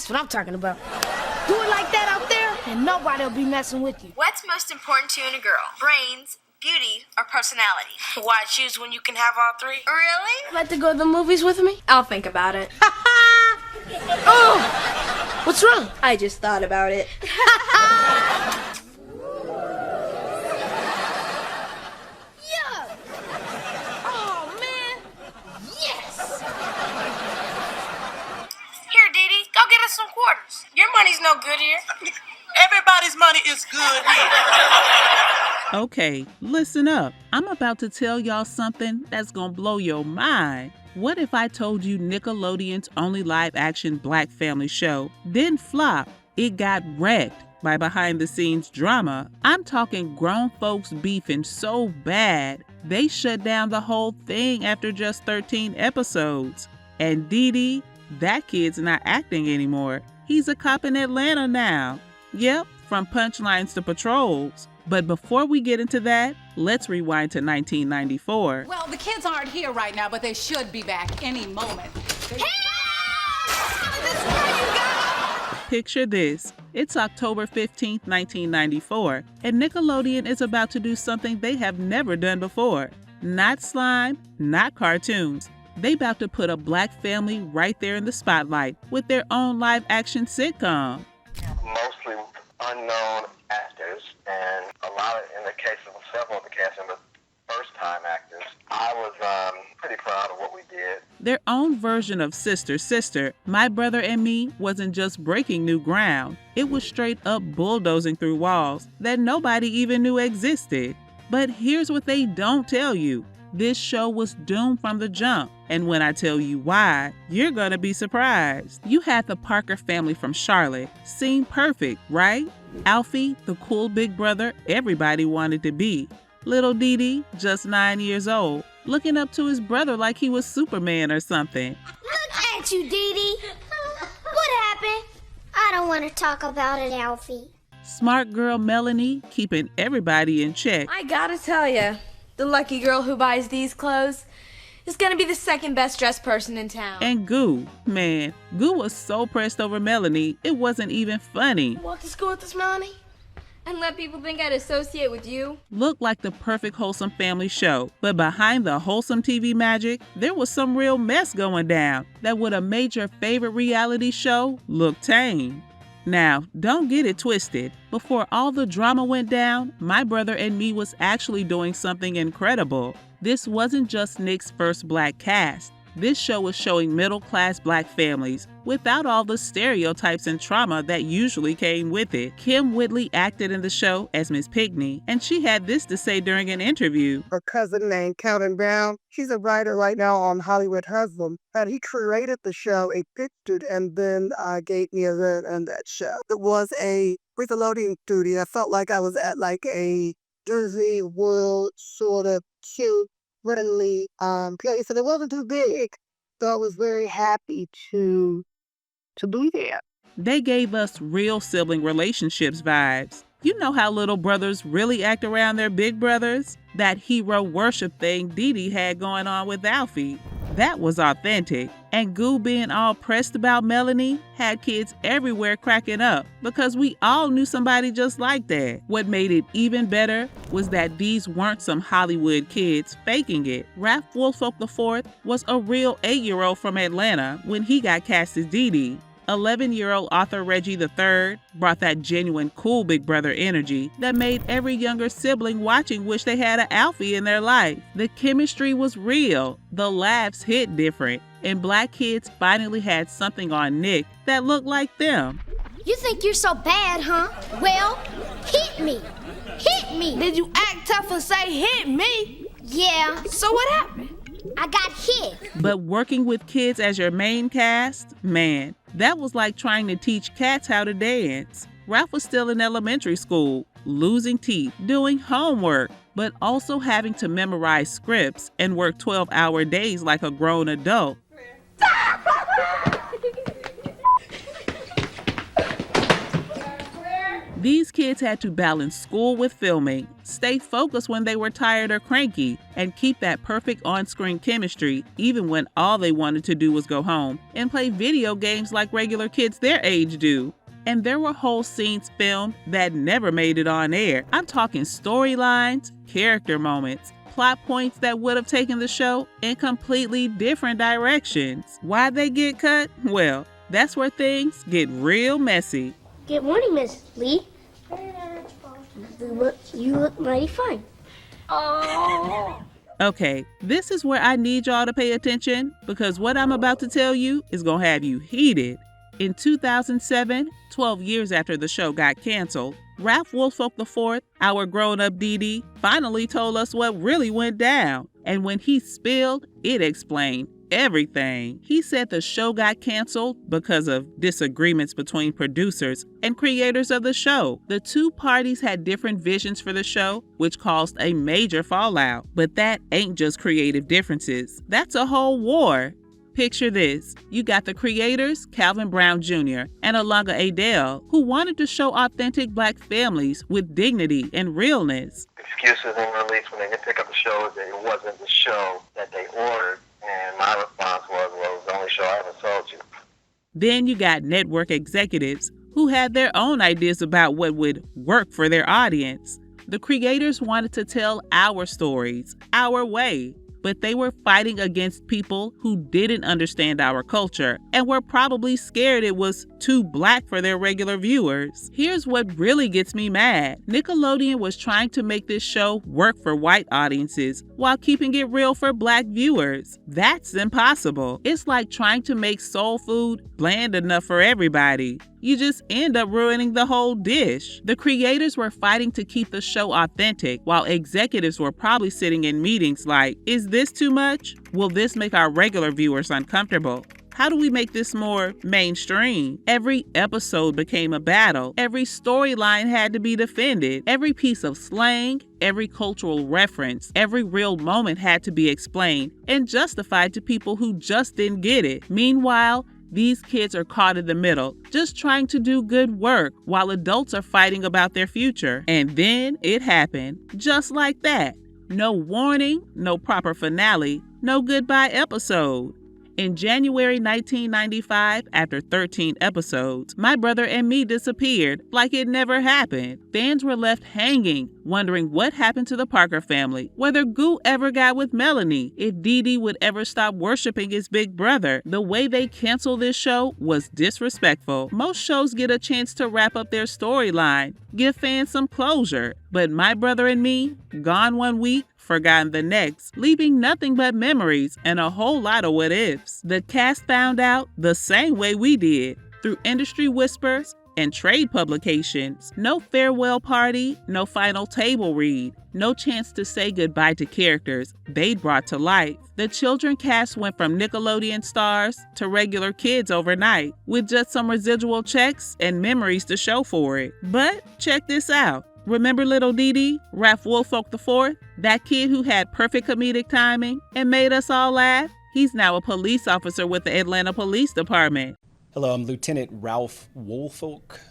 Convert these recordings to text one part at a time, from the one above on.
That's what I'm talking about. Do it like that out there, and nobody'll be messing with you. What's most important to you in a girl? Brains, beauty, or personality? Why choose when you can have all three? Really? Like to go to the movies with me? I'll think about it. Oh! What's wrong? I just thought about it. Go get us some quarters. Your money's no good here. Everybody's money is good here. Okay, listen up. I'm about to tell y'all something that's gonna blow your mind. What if I told you Nickelodeon's only live-action black family show didn't flop? It got wrecked by behind-the-scenes drama. I'm talking grown folks beefing so bad, they shut down the whole thing after just 13 episodes. And Dee Dee, that kid's not acting anymore. He's a cop in Atlanta now. Yep, from punchlines to patrols. But before we get into that, let's rewind to 1994. Well, the kids aren't here right now, but they should be back any moment. Picture this. It's October 15th, 1994, and Nickelodeon is about to do something they have never done before. Not slime, not cartoons. They about to put a black family right there in the spotlight with their own live-action sitcom. Mostly unknown actors, and a lot of, in the case of several of the cast members, first-time actors. I was pretty proud of what we did. Their own version of Sister, Sister, My Brother and Me wasn't just breaking new ground. It was straight up bulldozing through walls that nobody even knew existed. But here's what they don't tell you. This show was doomed from the jump, and when I tell you why, you're gonna be surprised. You had the Parker family from Charlotte. Seemed perfect, right? Alfie, the cool big brother everybody wanted to be. Little Dee Dee, just 9 years old, looking up to his brother like he was Superman or something. Look at you, Dee Dee. What happened? I don't want to talk about it, Alfie. Smart girl Melanie, keeping everybody in check. I gotta tell ya, the lucky girl who buys these clothes is gonna be the second best dressed person in town. And Goo, man, Goo was so pressed over Melanie, it wasn't even funny. Walk to school with this, Melanie? And let people think I'd associate with you? Looked like the perfect wholesome family show, but behind the wholesome TV magic, there was some real mess going down that would have made your favorite reality show look tame. Now, don't get it twisted. Before all the drama went down, My Brother and Me was actually doing something incredible. This wasn't just Nick's first black cast. This show was showing middle-class black families without all the stereotypes and trauma that usually came with it. Kim Whitley acted in the show as Miss Pigney, and she had this to say during an interview. Her cousin named Calvin Brown, she's a writer right now on Hollywood Husband, and he created the show, he pitched it, and then gave me a run on that show. It was a Nickelodeon studio. I felt like I was at like a Jersey World sort of cute, friendly place, and it wasn't too big, so I was very happy to be there. They gave us real sibling relationships vibes. You know how little brothers really act around their big brothers? That hero worship thing Dee Dee had going on with Alfie. That was authentic. And Goo being all pressed about Melanie had kids everywhere cracking up because we all knew somebody just like that. What made it even better was that these weren't some Hollywood kids faking it. Raph Woolfolk IV was a real 8-year-old from Atlanta when he got cast as Dee Dee. 11-year-old Arthur Reggie III brought that genuine cool big brother energy that made every younger sibling watching wish they had an Alfie in their life. The chemistry was real, the laughs hit different, and black kids finally had something on Nick that looked like them. You think you're so bad, huh? Well, hit me. Hit me. Did you act tough and say hit me? Yeah. So what happened? I got hit. But working with kids as your main cast, man, that was like trying to teach cats how to dance. Ralph was still in elementary school, losing teeth, doing homework, but also having to memorize scripts and work 12-hour days like a grown adult. These kids had to balance school with filming, stay focused when they were tired or cranky, and keep that perfect on-screen chemistry even when all they wanted to do was go home and play video games like regular kids their age do. And there were whole scenes filmed that never made it on air. I'm talking storylines, character moments, plot points that would have taken the show in completely different directions. Why'd they get cut? Well, that's where things get real messy. Good morning, Miss Lee. You look mighty fine. Oh. Okay, this is where I need y'all to pay attention because what I'm about to tell you is gonna have you heated. In 2007, 12 years after the show got canceled, Ralph Woolfolk IV, our grown-up Dee Dee, finally told us what really went down. And when he spilled, it explained everything. He said the show got canceled because of disagreements between producers and creators of the show. The two parties had different visions for the show, which caused a major fallout. But that ain't just creative differences. That's a whole war. Picture this. You got the creators, Calvin Brown Jr. and Alonga Adele, who wanted to show authentic Black families with dignity and realness. Excuses in release when they didn't pick up the show that it wasn't the show that they ordered. And my response was, well, it was the only show I ever sold you. Then you got network executives who had their own ideas about what would work for their audience. The creators wanted to tell our stories, our way. But they were fighting against people who didn't understand our culture and were probably scared it was too Black for their regular viewers. Here's what really gets me mad. Nickelodeon was trying to make this show work for white audiences while keeping it real for Black viewers. That's impossible. It's like trying to make soul food bland enough for everybody. You just end up ruining the whole dish. The creators were fighting to keep the show authentic, while executives were probably sitting in meetings like, is this too much? Will this make our regular viewers uncomfortable? How do we make this more mainstream? Every episode became a battle. Every storyline had to be defended. Every piece of slang, every cultural reference, every real moment had to be explained and justified to people who just didn't get it. Meanwhile, these kids are caught in the middle, just trying to do good work while adults are fighting about their future. And then it happened, just like that. No warning, no proper finale, no goodbye episode. In January 1995, after 13 episodes, My Brother and Me disappeared like it never happened. Fans were left hanging, wondering what happened to the Parker family, whether Goo ever got with Melanie, if Dee Dee would ever stop worshiping his big brother. The way they canceled this show was disrespectful. Most shows get a chance to wrap up their storyline, give fans some closure. But My Brother and Me, gone one week, forgotten the next, leaving nothing but memories and a whole lot of what ifs. The cast found out the same way we did, through industry whispers and trade publications. No farewell party, no final table read, no chance to say goodbye to characters they'd brought to life. The children cast went from Nickelodeon stars to regular kids overnight, with just some residual checks and memories to show for it. But check this out. Remember little Dee Dee, Ralph Woolfolk IV? That kid who had perfect comedic timing and made us all laugh? He's now a police officer with the Atlanta Police Department. Hello, I'm Lieutenant Ralph Woolfolk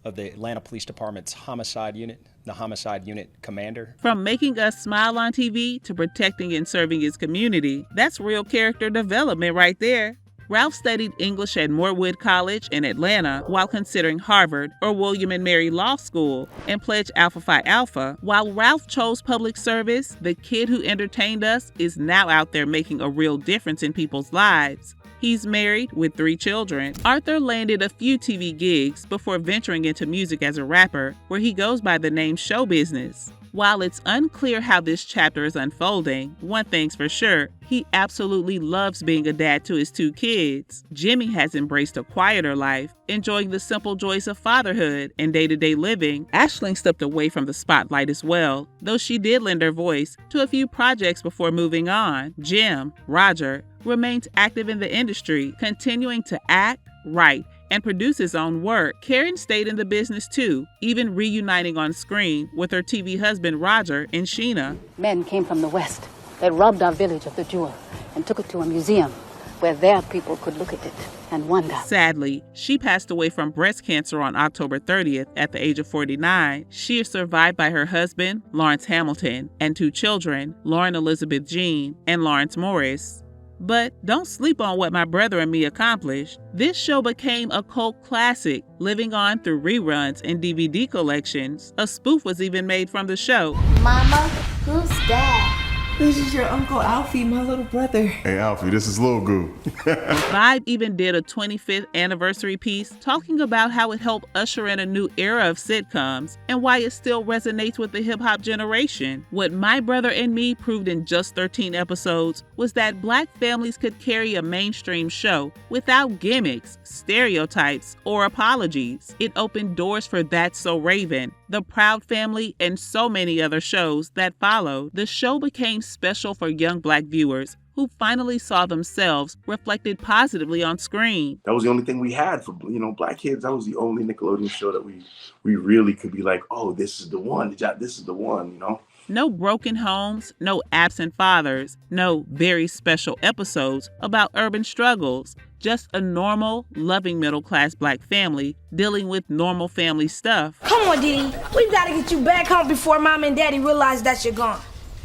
of the Atlanta Police Department's Homicide Unit, the Homicide Unit Commander. From making us smile on TV to protecting and serving his community, that's real character development right there. Ralph studied English at Morewood College in Atlanta while considering Harvard or William & Mary Law School and pledged Alpha Phi Alpha. While Ralph chose public service, the kid who entertained us is now out there making a real difference in people's lives. He's married with 3 children. Arthur landed a few TV gigs before venturing into music as a rapper, where he goes by the name Show Business. While it's unclear how this chapter is unfolding, one thing's for sure, he absolutely loves being a dad to his 2 kids. Jimmy has embraced a quieter life, enjoying the simple joys of fatherhood and day-to-day living. Aisling stepped away from the spotlight as well, though she did lend her voice to a few projects before moving on. Jim, Roger, remains active in the industry, continuing to act, write, and produce his own work. Karen stayed in the business too, even reuniting on screen with her TV husband Roger and Sheena. Men came from the West. They robbed our village of the jewel and took it to a museum. where their people could look at it and wonder. Sadly, she passed away from breast cancer on October 30th at the age of 49. She is survived by her husband, Lawrence Hamilton, and 2 children, Lauren Elizabeth Jean and Lawrence Morris. But don't sleep on what my brother and me accomplished. This show became a cult classic, living on through reruns and DVD collections. A spoof was even made from the show. Mama, who's that? This is your Uncle Alfie, my little brother. Hey, Alfie, this is Lil Goo. Vibe even did a 25th anniversary piece talking about how it helped usher in a new era of sitcoms and why it still resonates with the hip-hop generation. What My Brother and Me proved in just 13 episodes was that Black families could carry a mainstream show without gimmicks, stereotypes, or apologies. It opened doors for That's So Raven, The Proud Family, and so many other shows that followed. The show became special for young Black viewers who finally saw themselves reflected positively on screen. That was the only thing we had for, Black kids. That was the only Nickelodeon show that we really could be like, oh, this is the one. This is the one, No broken homes, no absent fathers, no very special episodes about urban struggles. Just a normal, loving middle-class Black family dealing with normal family stuff. Come on, Didi. We gotta get you back home before Mom and Daddy realize that you're gone.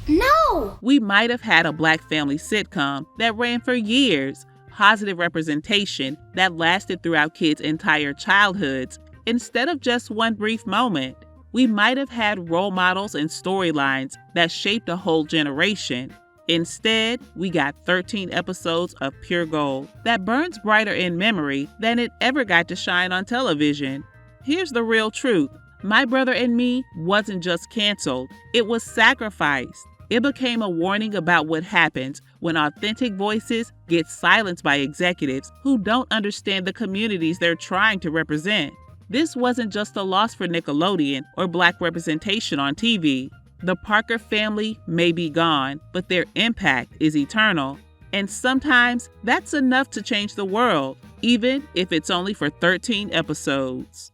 No! We might have had a Black family sitcom that ran for years, positive representation that lasted throughout kids' entire childhoods, instead of just one brief moment. We might have had role models and storylines that shaped a whole generation. Instead, we got 13 episodes of pure gold that burns brighter in memory than it ever got to shine on television. Here's the real truth. My Brother and Me wasn't just canceled, it was sacrificed. It became a warning about what happens when authentic voices get silenced by executives who don't understand the communities they're trying to represent. This wasn't just a loss for Nickelodeon or Black representation on TV. The Parker family may be gone, but their impact is eternal. And sometimes that's enough to change the world, even if it's only for 13 episodes.